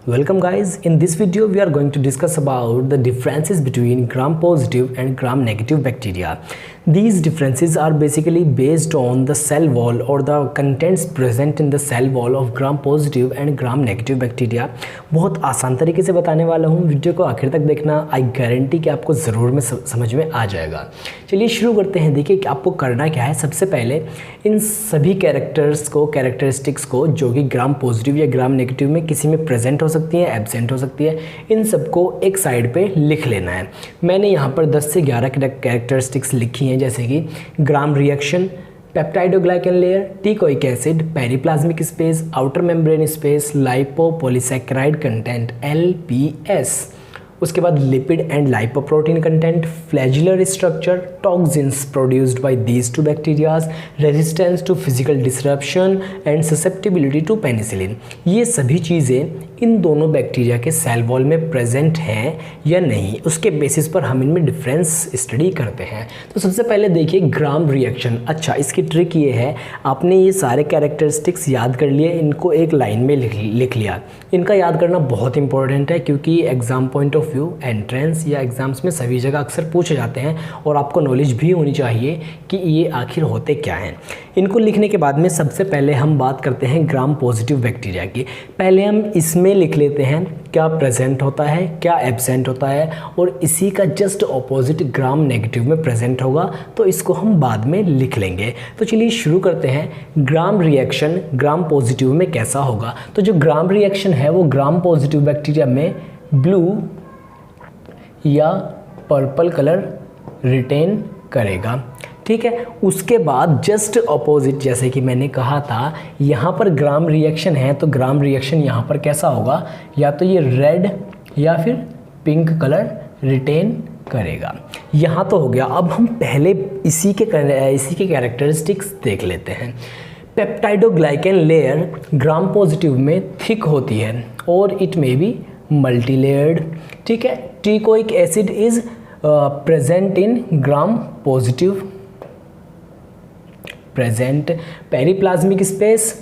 Welcome guys, in this video we are going to discuss about the differences between gram-positive and gram-negative bacteria. These differences are basically based on the cell wall or the contents present in the cell wall of gram-positive and gram-negative bacteria. बहुत आसान तरीके से बताने वाला हूँ, video को आखिर तक देखना। आई गारंटी कि आपको ज़रूर में समझ में आ जाएगा। चलिए शुरू करते हैं। देखिए कि आपको करना क्या है। सबसे पहले इन सभी कैरेक्टरिस्टिक्स को जो कि ग्राम पॉजिटिव या ग्राम नेगेटिव में किसी में प्रेजेंट हो सकती है, एब्सेंट हो सकती है, इन सबको एक साइड पे लिख लेना है। मैंने यहाँ पर 10 से 11 कैरेक्टरिस्टिक्स लिखी हैं, जैसे कि gram reaction, peptidoglycan layer, teichoic acid, periplasmic space, outer membrane space, lipopolysaccharide content LPS, उसके बाद lipid and lipoprotein content, flagellar structure, toxins produced by these two bacterias, resistance to physical disruption and susceptibility to penicillin. ये सभी चीज़ें इन दोनों bacteria के cell wall में present हैं या नहीं, उसके बेसिस पर हम इनमें डिफरेंस स्टडी करते हैं। तो सबसे पहले देखिए ग्राम रिएक्शन। अच्छा, इसकी ट्रिक ये है, आपने ये सारे कैरेक्टरिस्टिक्स याद कर लिए, इनको एक लाइन में लिख लिया। इनका याद करना बहुत इंपॉर्टेंट है क्योंकि exam point of view, entrance या एग्जाम्स में सभी जगह अक्सर पूछे जाते हैं और आपको नॉलेज भी होनी चाहिए कि ये आखिर होते क्या हैं। इनको लिखने के बाद में सबसे पहले हम बात करते हैं ग्राम पॉजिटिव बैक्टीरिया की। पहले हम इसमें लिख लेते हैं क्या प्रेजेंट होता है, क्या एब्सेंट होता है, और इसी का जस्ट ऑपोजिट ग्राम नेगेटिव में प्रेजेंट होगा, तो इसको हम बाद में लिख लेंगे। तो चलिए शुरू करते हैं। ग्राम रिएक्शन ग्राम पॉजिटिव में कैसा होगा। तो जो ग्राम रिएक्शन है वो ग्राम पॉजिटिव बैक्टीरिया में ब्लू या पर्पल कलर रिटेन करेगा, ठीक है। उसके बाद जस्ट अपोजिट, जैसे कि मैंने कहा था, यहाँ पर ग्राम रिएक्शन है तो ग्राम रिएक्शन यहाँ पर कैसा होगा, या तो ये रेड या फिर पिंक कलर रिटेन करेगा। यहाँ तो हो गया। अब हम पहले इसी के कैरेक्टरिस्टिक्स देख लेते हैं। पेप्टाइडोग्लाइकन लेयर ग्राम पॉजिटिव में थिक होती है और it may be multi layered, ठीक है। Teichoic acid is present in gram positive, present. Periplasmic space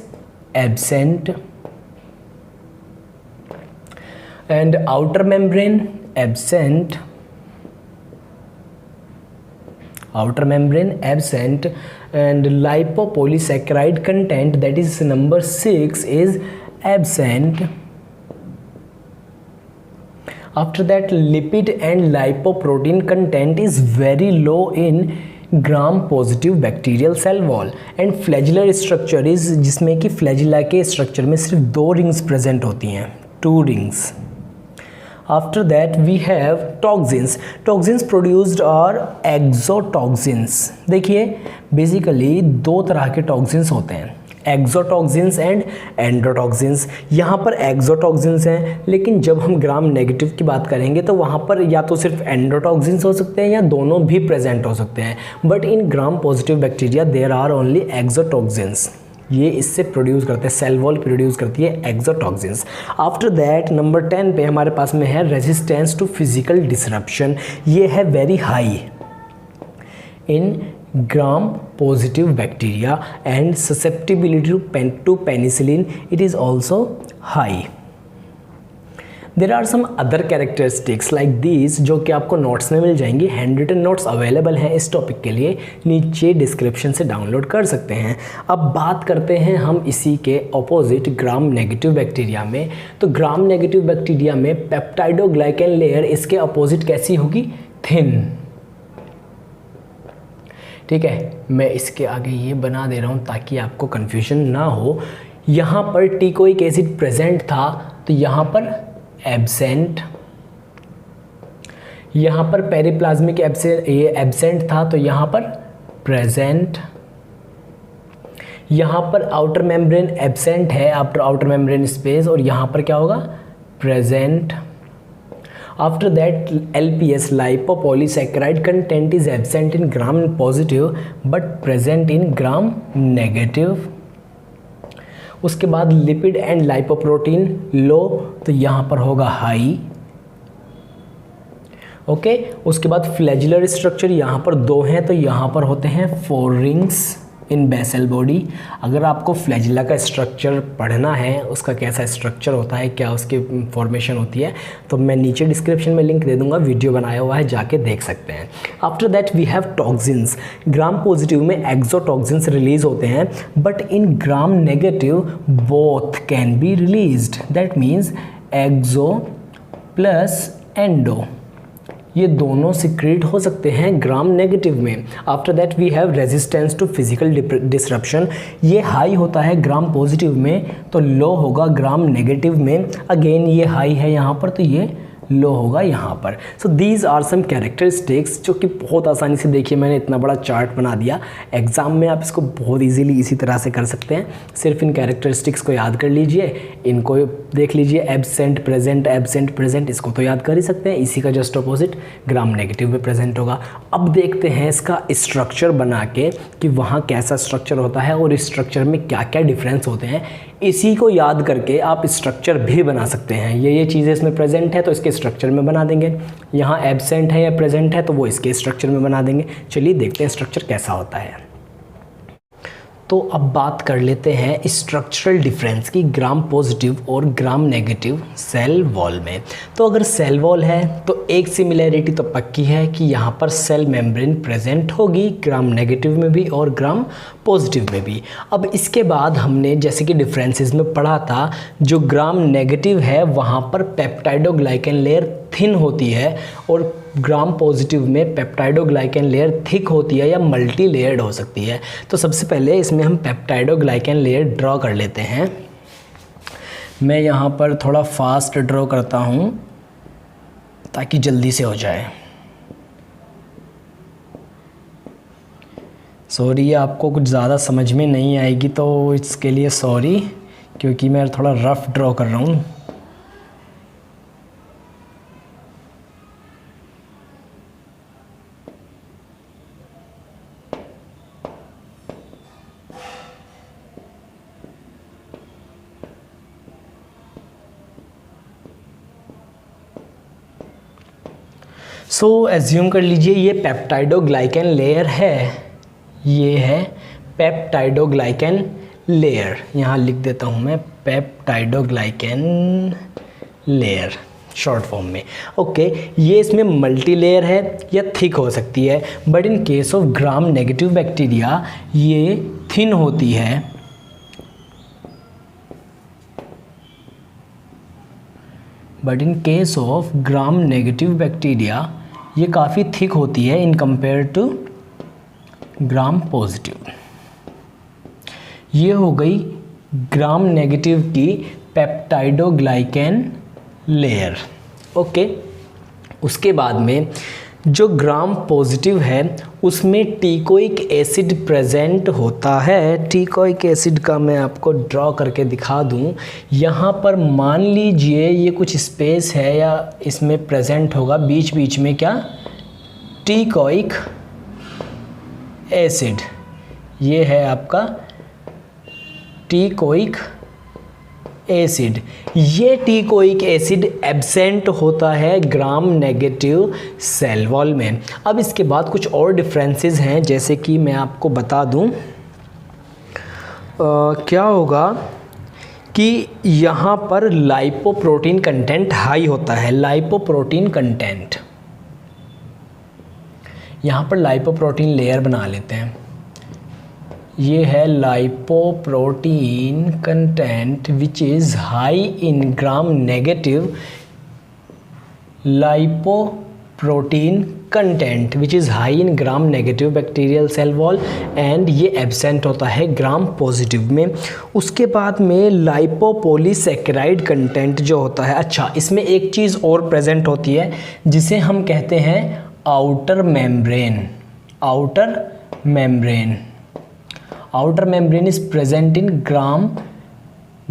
absent, and outer membrane absent, outer membrane absent, and lipopolysaccharide content, that is number 6, is absent. After that, lipid and lipoprotein content is very low in gram positive bacterial cell wall, and flagellar structure is, जिसमें कि flagella के structure में सिर्फ 2 rings present होती हैं, 2 rings. After that we have toxins. Toxins produced are exotoxins. देखिए basically 2 तरह के टॉक्सिन्स होते हैं, एक्सोटॉक्सिन्स एंड एंडोटॉक्सिन्स। यहाँ पर एक्सोटॉक्सिन्स हैं, लेकिन जब हम ग्राम नेगेटिव की बात करेंगे तो वहाँ पर या तो सिर्फ एंडोटॉक्सिन्स हो सकते हैं या दोनों भी प्रेजेंट हो सकते हैं। But in gram positive bacteria there are only exotoxins. ये इससे प्रोड्यूस करते हैं, सेल वॉल प्रोड्यूस करती है एक्सोटॉक्सिन्स। आफ्टर दैट नंबर 10 पे हमारे पास में है रेजिस्टेंस टू फिजिकल डिसरप्शन। ये है very high in gram positive bacteria, and susceptibility to penicillin, it is also high. There are some other characteristics like this जो कि आपको नोट्स में मिल जाएंगी। हैंड रिटन नोट्स अवेलेबल हैं इस टॉपिक के लिए, नीचे डिस्क्रिप्शन से डाउनलोड कर सकते हैं। अब बात करते हैं हम इसी के ऑपोजिट ग्राम नेगेटिव बैक्टीरिया में। तो ग्राम नेगेटिव बैक्टीरिया में पेप्टाइडोग्लाइकन लेयर इसके अपोजिट कैसी होगी, थिन, ठीक है। मैं इसके आगे ये बना दे रहा हूँ ताकि आपको कन्फ्यूजन ना हो। यहाँ पर टिकोइक एसिड प्रेजेंट था तो यहाँ पर एब्सेंट, यहाँ पर पेरिप्लाज्मिक एब्सेंट था तो यहाँ पर प्रेजेंट, यहाँ पर आउटर मेम्ब्रेन एब्सेंट है, आफ्टर आउटर मेम्ब्रेन स्पेस, और यहाँ पर क्या होगा, present. After that LPS lipopolysaccharide content is absent in gram positive but present in gram negative. उसके बाद लिपिड एंड लाइपोप्रोटीन लो, तो यहाँ पर होगा हाई, ओके। उसके बाद फ्लैजुलर स्ट्रक्चर यहाँ पर 2 हैं तो यहाँ पर होते हैं 4 रिंग्स, इन बेसल बॉडी। अगर आपको फ्लैजिला का स्ट्रक्चर पढ़ना है, उसका कैसा स्ट्रक्चर होता है, क्या उसकी फॉर्मेशन होती है, तो मैं नीचे डिस्क्रिप्शन में लिंक दे दूंगा, वीडियो बनाया हुआ है, जाके देख सकते हैं। After that we have toxins. Gram positive में एक्सोटॉक्सिन्स रिलीज होते हैं, but in gram negative both can be released. That means exo plus endo, ये दोनों सिक्रेट हो सकते हैं ग्राम नेगेटिव में। After that we have resistance to physical disruption. ये हाई होता है ग्राम पॉजिटिव में, तो लो होगा ग्राम नेगेटिव में। अगेन ये हाई है यहाँ पर, तो ये लो होगा यहाँ पर। So these are some characteristics, जो कि बहुत आसानी से, देखिए मैंने इतना बड़ा चार्ट बना दिया, एग्जाम में आप इसको बहुत इजीली इसी तरह से कर सकते हैं। सिर्फ इन कैरेक्टरिस्टिक्स को याद कर लीजिए, इनको देख लीजिए, एब्सेंट प्रेजेंट, इसको तो याद कर ही सकते हैं। इसी का जस्ट अपोजिट ग्राम नेगेटिव में प्रेजेंट होगा। अब देखते हैं इसका स्ट्रक्चर बना के कि वहाँ कैसा स्ट्रक्चर होता है और इस स्ट्रक्चर में क्या क्या डिफरेंस होते हैं। इसी को याद करके आप स्ट्रक्चर भी बना सकते हैं। ये चीज़ें इसमें प्रेजेंट है तो इसके स्ट्रक्चर में बना देंगे, यहाँ एब्सेंट है या प्रेजेंट है तो वो इसके स्ट्रक्चर में बना देंगे। चलिए देखते हैं स्ट्रक्चर कैसा होता है। तो अब बात कर लेते हैं स्ट्रक्चरल डिफरेंस की ग्राम पॉजिटिव और ग्राम नेगेटिव सेल वॉल में। तो अगर सेल वॉल है तो एक सिमिलैरिटी तो पक्की है कि यहाँ पर सेल मेम्ब्रेन प्रेजेंट होगी, ग्राम नेगेटिव में भी और ग्राम पॉजिटिव में भी। अब इसके बाद हमने जैसे कि डिफरेंसेस में पढ़ा था, जो ग्राम नेगेटिव है वहाँ पर पेप्टाइडोग्लाइकन लेयर थिन होती है और ग्राम पॉजिटिव में पेप्टाइडोग्लाइकन लेयर थिक होती है या मल्टी लेयर्ड हो सकती है। तो सबसे पहले इसमें हम पेप्टाइडोग्लाइकन लेयर ड्रॉ कर लेते हैं। मैं यहाँ पर थोड़ा फास्ट ड्रॉ करता हूँ ताकि जल्दी से हो जाए। सॉरी, आपको कुछ ज़्यादा समझ में नहीं आएगी तो इसके लिए सॉरी, क्योंकि मैं थोड़ा रफ ड्रॉ कर रहा हूँ। सो एज्यूम कर लीजिए ये पेप्टाइडोग्लाइकन लेयर है, ये है पेप्टाइडोग्लाइकन लेयर, यहाँ लिख देता हूँ मैं पेप्टाइडोग्लाइकन लेयर शॉर्ट फॉर्म में। ओके, ये इसमें मल्टी लेयर है या थिक हो सकती है, but in case of gram negative bacteria ये थिन होती है। But in case of gram negative bacteria ये काफ़ी थिक होती है in compare to gram positive. ये हो गई ग्राम नेगेटिव की पेप्टाइडोग्लाइकन लेयर। ओके, उसके बाद में जो ग्राम पॉजिटिव है उसमें टीकोइक एसिड प्रेजेंट होता है। टीकोइक एसिड का मैं आपको ड्रॉ करके दिखा दूं। यहाँ पर मान लीजिए ये कुछ स्पेस है या इसमें प्रेजेंट होगा बीच बीच में क्या, टीकोइक एसिड। ये है आपका टीकोइक एसिड। ये टीकोइक एसिड एब्सेंट होता है ग्राम नेगेटिव सेल वॉल में। अब इसके बाद कुछ और डिफरेंसेस हैं, जैसे कि मैं आपको बता दूं क्या होगा कि यहाँ पर लाइपोप्रोटीन कंटेंट हाई होता है। लाइपोप्रोटीन कंटेंट, यहाँ पर लाइपोप्रोटीन लेयर बना लेते हैं। ये है lipoprotein content which is high in gram negative lipoprotein content which is high in gram negative bacterial cell wall and ये एब्सेंट होता है ग्राम पॉजिटिव में। उसके बाद में लाइपोपॉलीसैकेराइड कंटेंट जो होता है, अच्छा इसमें एक चीज़ और प्रेजेंट होती है जिसे हम कहते हैं outer membrane. Outer membrane, outer membrane is present in gram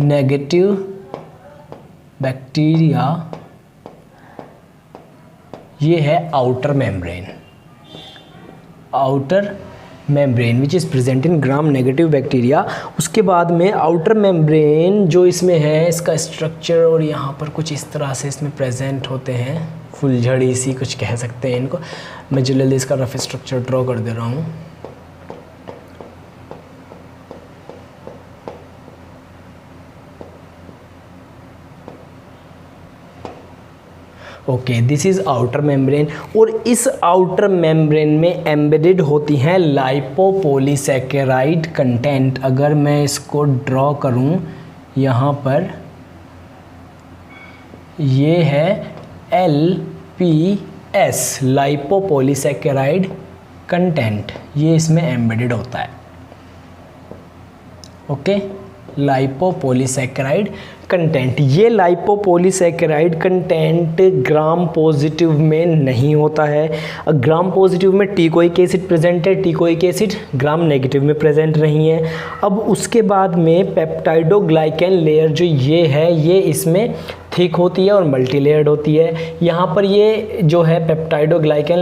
negative bacteria। ये है outer membrane, outer membrane which is present in gram negative bacteria। उसके बाद में outer membrane जो इसमें है इसका स्ट्रक्चर और यहाँ पर कुछ इस तरह से इसमें प्रेजेंट होते हैं, फुलझड़ी सी कुछ कह सकते हैं इनको। मैं जल्दी इसका रफ स्ट्रक्चर ड्रॉ कर दे रहा हूँ। Okay, this is outer membrane, और इस आउटर मेम्ब्रेन में एम्बेडेड होती हैं लाइपोपॉलीसैकेराइड कंटेंट। अगर मैं इसको ड्रॉ करूं यहाँ पर, ये है LPS लाइपोपॉलीसैकेराइड कंटेंट, ये इसमें एम्बेडेड होता है। Okay, lipopolysaccharide content. ये लाइपोपॉलीसैकेराइड कंटेंट ग्राम पॉजिटिव में नहीं होता है। ग्राम पॉजिटिव में टिकोइक एसिड प्रेजेंट है, टिकोइक एसिड ग्राम नेगेटिव में प्रेजेंट नहीं है। अब उसके बाद में पेप्टाइडोग्लाइकन लेयर जो ये है, ये इसमें थिक होती है और मल्टी लेयर्ड होती है। यहाँ पर ये जो है पेप्टाइडोग्लाइकन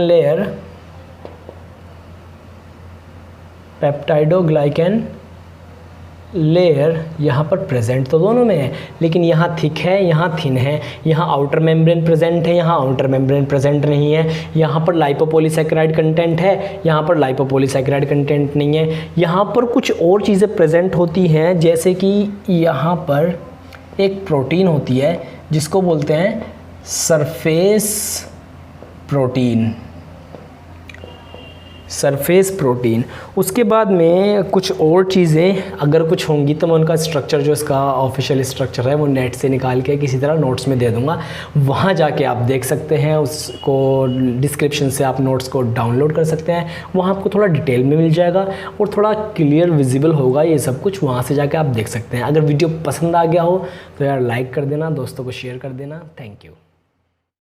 लेयर यहाँ पर प्रेजेंट तो दोनों में है, लेकिन यहाँ थिक है, यहाँ थिन है। यहाँ आउटर मेम्ब्रेन प्रेजेंट है, यहाँ आउटर मेम्ब्रेन प्रेजेंट नहीं है। यहाँ पर लाइपोपॉलीसैकेराइड कंटेंट है, यहाँ पर लाइपोपॉलीसैकेराइड कंटेंट नहीं है। यहाँ पर कुछ और चीज़ें प्रेजेंट होती हैं, जैसे कि यहाँ पर एक प्रोटीन होती है जिसको बोलते हैं सरफेस प्रोटीन। उसके बाद में कुछ और चीज़ें अगर कुछ होंगी तो मैं उनका स्ट्रक्चर, जो इसका ऑफिशियल स्ट्रक्चर है, वो नेट से निकाल के किसी तरह नोट्स में दे दूंगा। वहाँ जाके आप देख सकते हैं, उसको डिस्क्रिप्शन से आप नोट्स को डाउनलोड कर सकते हैं। वहाँ आपको थोड़ा डिटेल में मिल जाएगा और थोड़ा क्लियर विजिबल होगा ये सब कुछ, वहाँ से जाके आप देख सकते हैं। अगर वीडियो पसंद आ गया हो तो यार लाइक कर देना, दोस्तों को शेयर कर देना। Thank you.